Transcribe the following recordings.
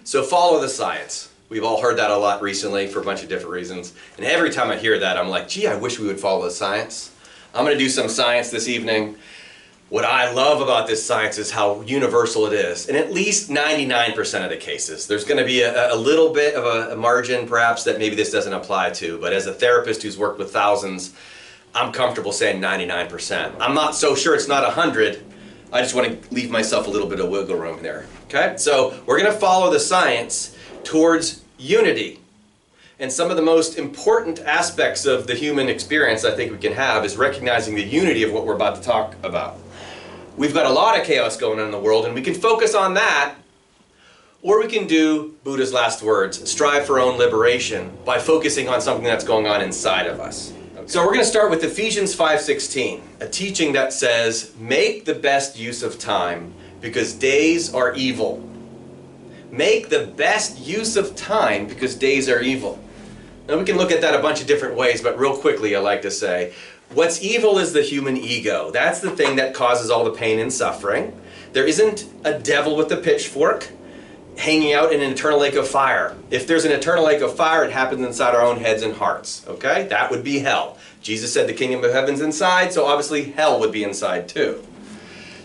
So follow the science. We've all heard that a lot recently for a bunch of different reasons. And every time I hear that, I'm like, gee, I wish we would follow the science. I'm going to do some science this evening. What I love about this science is how universal it is. In at least 99% of the cases. There's going to be a little bit of a margin, perhaps, that maybe this doesn't apply to. But as a therapist who's worked with thousands, I'm comfortable saying 99%. I'm not so sure it's not 100. I just want to leave myself a little bit of wiggle room there. Okay? So we're going to follow the science towards unity. And some of the most important aspects of the human experience I think we can have is recognizing the unity of what we're about to talk about. We've got a lot of chaos going on in the world, and we can focus on that, or we can do Buddha's last words, strive for own liberation, by focusing on something that's going on inside of us. So we're going to start with Ephesians 5:16, a teaching that says, make the best use of time, because days are evil. Make the best use of time, because days are evil. Now we can look at that a bunch of different ways, but real quickly I like to say, what's evil is the human ego. That's the thing that causes all the pain and suffering. There isn't a devil with a pitchfork hanging out in an eternal lake of fire. If there's an eternal lake of fire, it happens inside our own heads and hearts. Okay? That would be hell. Jesus said the kingdom of heaven's inside, so obviously hell would be inside too.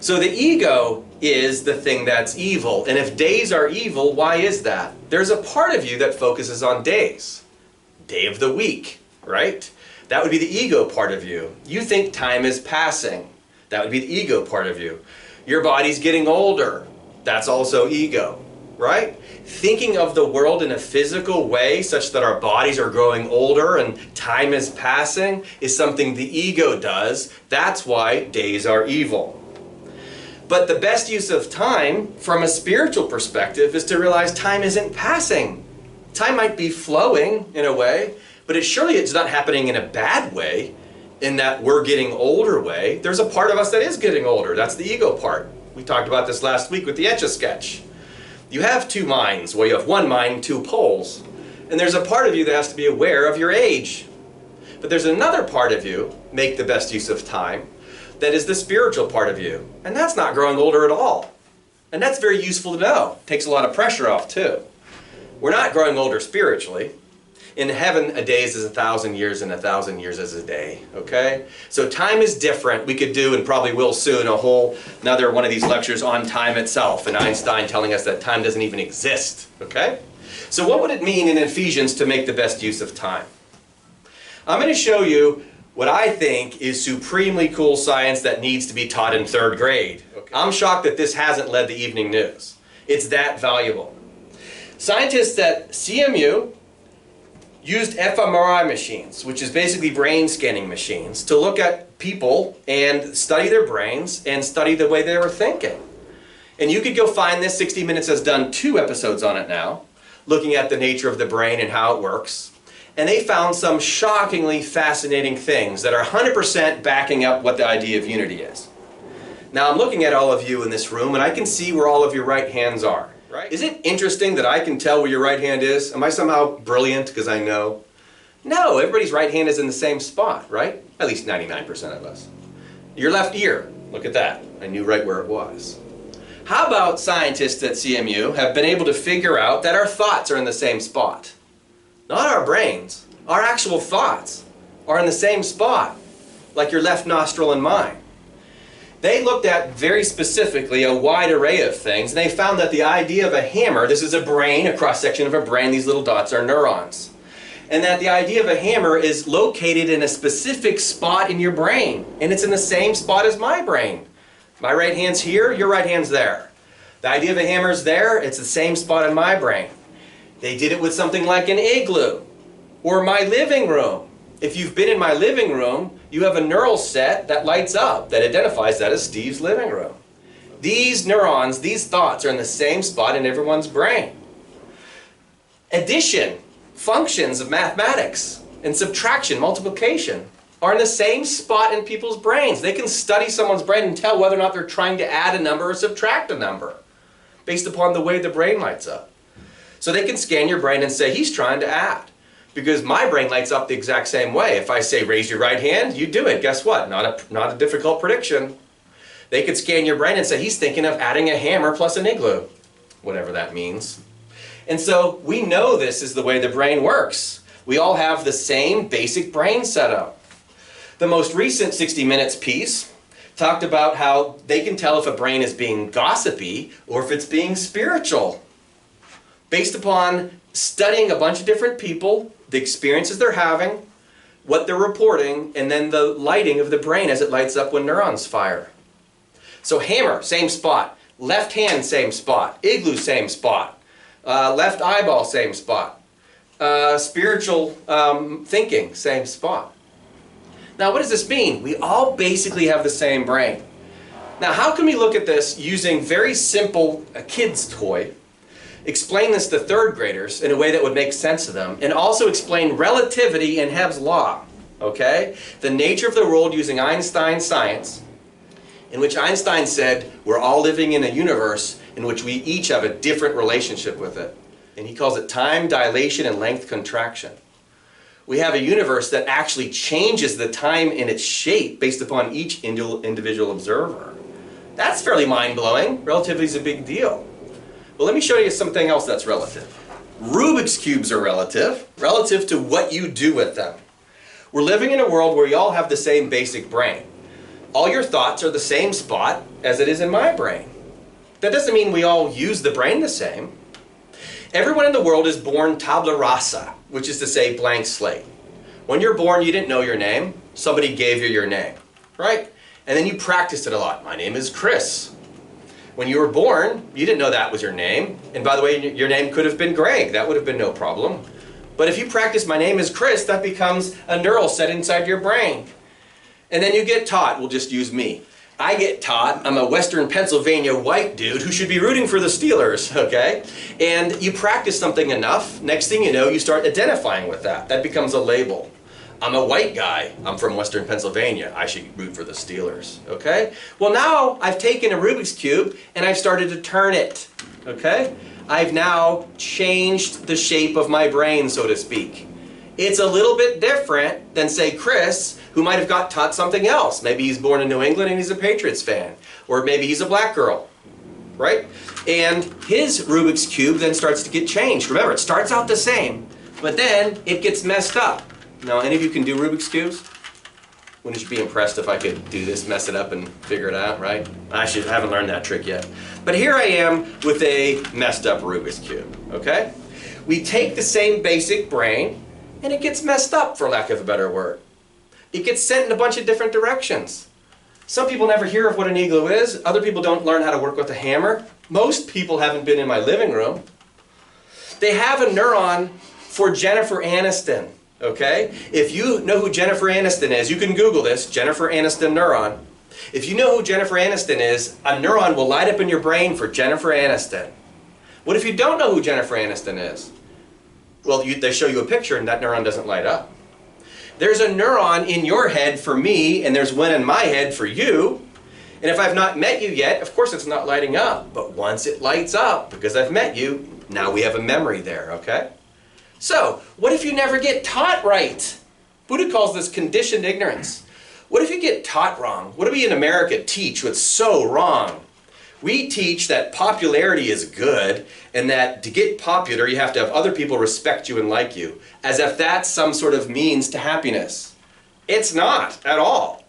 So the ego is the thing that's evil. And if days are evil, why is that? There's a part of you that focuses on days. Day of the week, right? That would be the ego part of you. You think time is passing. That would be the ego part of you. Your body's getting older. That's also ego. Right? Thinking of the world in a physical way such that our bodies are growing older and time is passing is something the ego does. That's why days are evil. But the best use of time from a spiritual perspective is to realize time isn't passing. Time might be flowing in a way, but it's not happening in a bad way, in that we're getting older way. There's a part of us that is getting older. That's the ego part. We talked about this last week with the Etch-a-Sketch. You have two minds. Well, you have one mind, two poles. And there's a part of you that has to be aware of your age. But there's another part of you, make the best use of time, that is the spiritual part of you. And that's not growing older at all. And that's very useful to know. Takes a lot of pressure off too. We're not growing older spiritually. In heaven, a day is 1,000 years, and 1,000 years is a day. Okay? So time is different. We could do, and probably will soon, another one of these lectures on time itself, and Einstein telling us that time doesn't even exist. Okay? So what would it mean in Ephesians to make the best use of time? I'm going to show you what I think is supremely cool science that needs to be taught in 3rd grade. Okay. I'm shocked that this hasn't led the evening news. It's that valuable. Scientists at CMU used fMRI machines, which is basically brain scanning machines, to look at people and study their brains and study the way they were thinking. And you could go find this. 60 Minutes has done 2 episodes on it now, looking at the nature of the brain and how it works. And they found some shockingly fascinating things that are 100% backing up what the idea of unity is. Now I'm looking at all of you in this room, and I can see where all of your right hands are. Right? Is it interesting that I can tell where your right hand is? Am I somehow brilliant because I know? No, everybody's right hand is in the same spot, right? At least 99% of us. Your left ear, look at that. I knew right where it was. How about scientists at CMU have been able to figure out that our thoughts are in the same spot? Not our brains. Our actual thoughts are in the same spot, like your left nostril and mine. They looked at very specifically a wide array of things, and they found that the idea of a hammer, this is a brain, a cross-section of a brain, these little dots are neurons. And that the idea of a hammer is located in a specific spot in your brain, and it's in the same spot as my brain. My right hand's here, your right hand's there. The idea of a hammer is there, it's the same spot in my brain. They did it with something like an igloo, or my living room. If you've been in my living room, you have a neural set that lights up, that identifies that as Steve's living room. These neurons, these thoughts are in the same spot in everyone's brain. Addition, functions of mathematics, and subtraction, multiplication, are in the same spot in people's brains. They can study someone's brain and tell whether or not they're trying to add a number or subtract a number, based upon the way the brain lights up. So they can scan your brain and say, he's trying to add. Because my brain lights up the exact same way. If I say raise your right hand, you do it. Guess what? Not a difficult prediction. They could scan your brain and say he's thinking of adding a hammer plus an igloo. Whatever that means. And so we know this is the way the brain works. We all have the same basic brain setup. The most recent 60 Minutes piece talked about how they can tell if a brain is being gossipy or if it's being spiritual, based upon studying a bunch of different people, the experiences they're having, what they're reporting, and then the lighting of the brain as it lights up when neurons fire. So hammer, same spot. Left hand, same spot. Igloo, same spot. Left eyeball, same spot. Spiritual thinking, same spot. Now, what does this mean? We all basically have the same brain. Now, how can we look at this using very simple, a kid's toy, explain this to third graders in a way that would make sense to them, and also explain relativity and Hebb's law, okay? The nature of the world using Einstein's science, in which Einstein said we're all living in a universe in which we each have a different relationship with it. And he calls it time dilation and length contraction. We have a universe that actually changes the time in its shape based upon each individual observer. That's fairly mind-blowing. Relativity is a big deal. Well, let me show you something else that's relative. Rubik's Cubes are relative to what you do with them. We're living in a world where we all have the same basic brain. All your thoughts are the same spot as it is in my brain. That doesn't mean we all use the brain the same. Everyone in the world is born tabula rasa, which is to say blank slate. When you're born, you didn't know your name. Somebody gave you your name, right? And then you practiced it a lot. My name is Chris. When you were born, you didn't know that was your name. And by the way, your name could have been Greg. That would have been no problem. But if you practice my name is Chris, that becomes a neural set inside your brain. And then you get taught, we'll just use me. I get taught I'm a Western Pennsylvania white dude who should be rooting for the Steelers, okay? And you practice something enough, next thing you know, you start identifying with that. That becomes a label. I'm a white guy, I'm from Western Pennsylvania, I should root for the Steelers, okay? Well, now I've taken a Rubik's Cube and I've started to turn it, okay? I've now changed the shape of my brain, so to speak. It's a little bit different than, say, Chris, who might have got taught something else. Maybe he's born in New England and he's a Patriots fan. Or maybe he's a black girl, right? And his Rubik's Cube then starts to get changed. Remember, it starts out the same, but then it gets messed up. Now, any of you can do Rubik's Cubes? Wouldn't you be impressed if I could do this, mess it up, and figure it out, right? I haven't learned that trick yet. But here I am with a messed up Rubik's Cube, okay? We take the same basic brain, and it gets messed up, for lack of a better word. It gets sent in a bunch of different directions. Some people never hear of what an igloo is. Other people don't learn how to work with a hammer. Most people haven't been in my living room. They have a neuron for Jennifer Aniston, okay? If you know who Jennifer Aniston is, you can Google this, Jennifer Aniston neuron. If you know who Jennifer Aniston is, a neuron will light up in your brain for Jennifer Aniston. What if you don't know who Jennifer Aniston is? Well, they show you a picture and that neuron doesn't light up. There's a neuron in your head for me, and there's one in my head for you. And if I've not met you yet, of course it's not lighting up. But once it lights up, because I've met you, now we have a memory there, okay? So, what if you never get taught right? Buddha calls this conditioned ignorance. What if you get taught wrong? What do we in America teach what's so wrong? We teach that popularity is good, and that to get popular you have to have other people respect you and like you, as if that's some sort of means to happiness. It's not at all.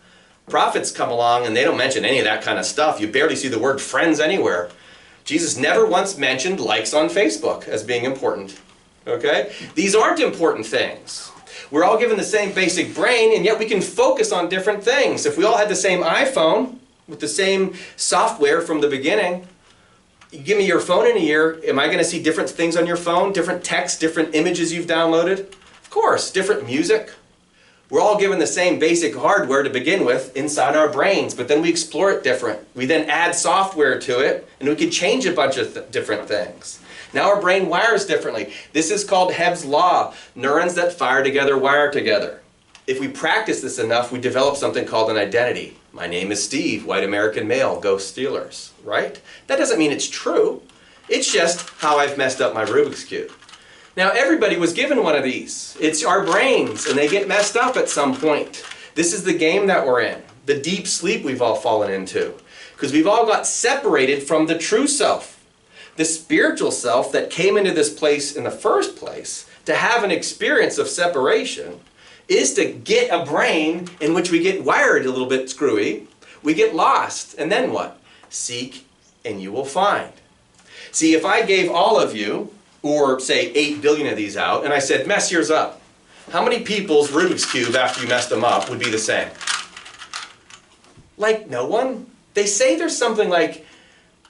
Prophets come along and they don't mention any of that kind of stuff. You barely see the word friends anywhere. Jesus never once mentioned likes on Facebook as being important. Okay? These aren't important things. We're all given the same basic brain, and yet we can focus on different things. If we all had the same iPhone, with the same software from the beginning, you give me your phone in a year, am I going to see different things on your phone? Different text, different images you've downloaded? Of course, different music. We're all given the same basic hardware to begin with inside our brains, but then we explore it different. We then add software to it, and we can change a bunch of different things. Now our brain wires differently. This is called Hebb's law. Neurons that fire together wire together. If we practice this enough, we develop something called an identity. My name is Steve, white American male, go Steelers, right? That doesn't mean it's true. It's just how I've messed up my Rubik's Cube. Now everybody was given one of these. It's our brains, and they get messed up at some point. This is the game that we're in, the deep sleep we've all fallen into, because we've all got separated from the true self. The spiritual self that came into this place in the first place to have an experience of separation is to get a brain in which we get wired a little bit screwy, we get lost, and then what? Seek and you will find. See, if I gave all of you, or say 8 billion of these out, and I said, mess yours up, how many people's Rubik's Cube after you messed them up would be the same? Like no one. They say there's something like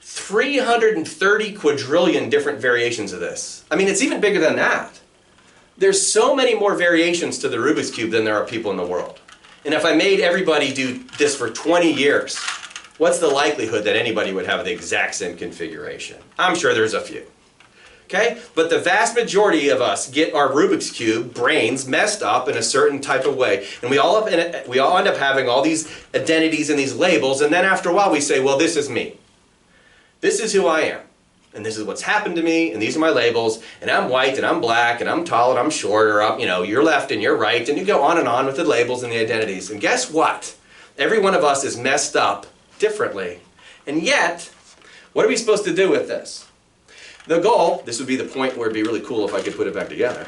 330 quadrillion different variations of this. I mean, it's even bigger than that. There's so many more variations to the Rubik's Cube than there are people in the world. And if I made everybody do this for 20 years, what's the likelihood that anybody would have the exact same configuration? I'm sure there's a few. Okay? But the vast majority of us get our Rubik's Cube brains messed up in a certain type of way. And we all end up having all these identities and these labels, and then after a while we say, well, this is me. This is who I am. And this is what's happened to me, and these are my labels, and I'm white, and I'm black, and I'm tall, and I'm short, or you're left and you're right, and you go on with the labels and the identities. And guess what? Every one of us is messed up differently. And yet, what are we supposed to do with this? The goal, this would be the point where it'd be really cool if I could put it back together.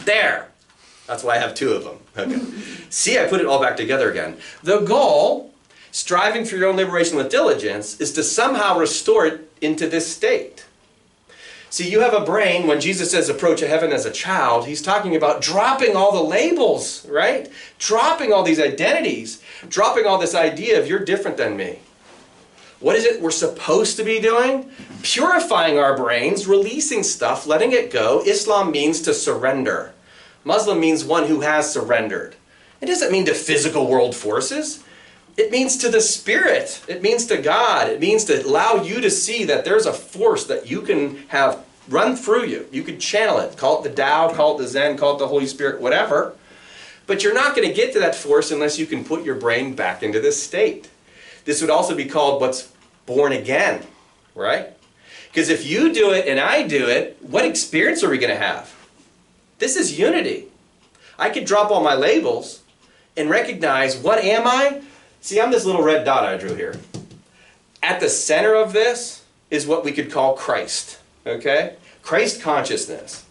There! That's why I have 2 of them. Okay. See, I put it all back together again. The goal, striving for your own liberation with diligence, is to somehow restore it into this state. See, you have a brain, when Jesus says approach a heaven as a child, he's talking about dropping all the labels, right? Dropping all these identities, dropping all this idea of you're different than me. What is it we're supposed to be doing? Purifying our brains, releasing stuff, letting it go. Islam means to surrender. Muslim means one who has surrendered. It doesn't mean to physical world forces. It means to the Spirit. It means to God. It means to allow you to see that there's a force that you can have run through you. You could channel it. Call it the Tao, call it the Zen, call it the Holy Spirit, whatever. But you're not going to get to that force unless you can put your brain back into this state. This would also be called what's born again, right? Because if you do it and I do it, what experience are we going to have? This is unity. I could drop all my labels and recognize, what am I? See, I'm this little red dot I drew here. At the center of this is what we could call Christ, okay? Christ consciousness.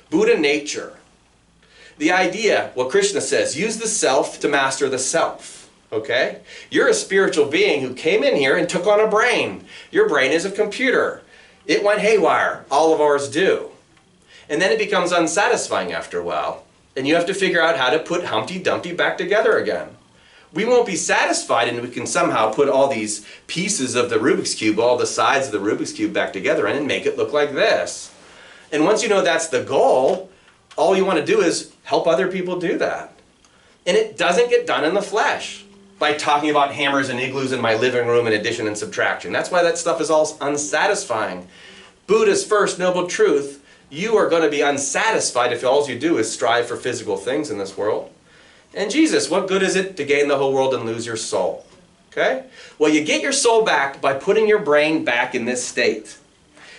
Buddha nature. The idea, what Krishna says, use the self to master the self, okay? You're a spiritual being who came in here and took on a brain. Your brain is a computer. It went haywire. All of ours do. And then it becomes unsatisfying after a while. And you have to figure out how to put Humpty Dumpty back together again. We won't be satisfied and we can somehow put all these pieces of the Rubik's Cube, all the sides of the Rubik's Cube back together and make it look like this. And once you know that's the goal, all you want to do is help other people do that. And it doesn't get done in the flesh by talking about hammers and igloos in my living room and addition and subtraction. That's why that stuff is all unsatisfying. Buddha's first noble truth, you are going to be unsatisfied if all you do is strive for physical things in this world. And Jesus, what good is it to gain the whole world and lose your soul? Okay? Well, you get your soul back by putting your brain back in this state.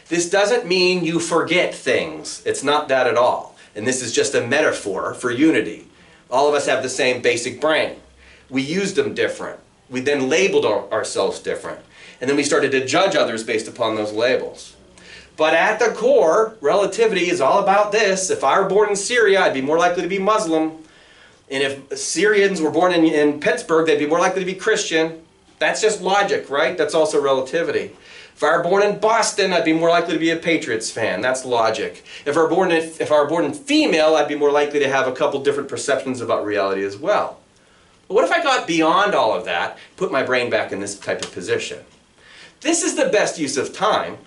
This doesn't mean you forget things. It's not that at all. And this is just a metaphor for unity. All of us have the same basic brain. We used them different. We then labeled ourselves different. And then we started to judge others based upon those labels. But at the core, relativity is all about this. If I were born in Syria, I'd be more likely to be Muslim. And if Syrians were born in Pittsburgh, they'd be more likely to be Christian. That's just logic, right? That's also relativity. If I were born in Boston, I'd be more likely to be a Patriots fan. That's logic. If I were born female, I'd be more likely to have a couple different perceptions about reality as well. But what if I got beyond all of that, put my brain back in this type of position? This is the best use of time.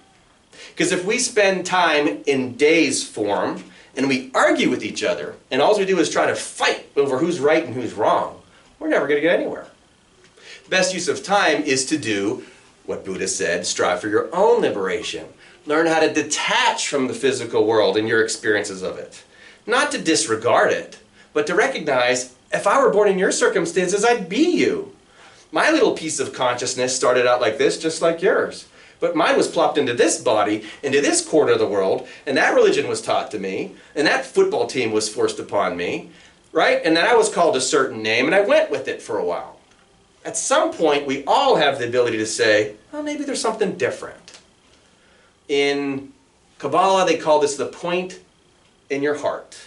Because if we spend time in days form, and we argue with each other, and all we do is try to fight over who's right and who's wrong, we're never going to get anywhere. The best use of time is to do what Buddha said, strive for your own liberation. Learn how to detach from the physical world and your experiences of it. Not to disregard it, but to recognize, if I were born in your circumstances, I'd be you. My little piece of consciousness started out like this, just like yours. But mine was plopped into this body, into this corner of the world, and that religion was taught to me, and that football team was forced upon me, right? And then I was called a certain name, and I went with it for a while. At some point, we all have the ability to say, well, maybe there's something different. In Kabbalah, they call this the point in your heart.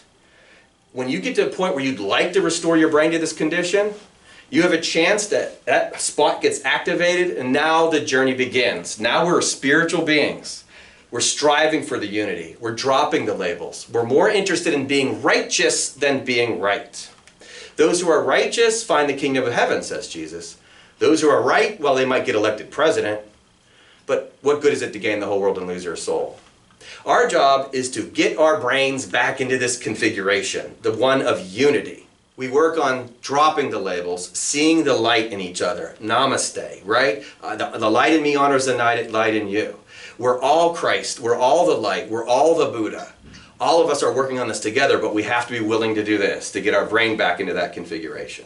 When you get to a point where you'd like to restore your brain to this condition, you have a chance that that spot gets activated, and now the journey begins. Now we're spiritual beings. We're striving for the unity. We're dropping the labels. We're more interested in being righteous than being right. Those who are righteous find the kingdom of heaven, says Jesus. Those who are right, well, they might get elected president, but what good is it to gain the whole world and lose your soul? Our job is to get our brains back into this configuration, the one of unity. We work on dropping the labels, seeing the light in each other. Namaste, right? The light in me honors the light in you. We're all Christ. We're all the light. We're all the Buddha. All of us are working on this together, but we have to be willing to do this, to get our brain back into that configuration.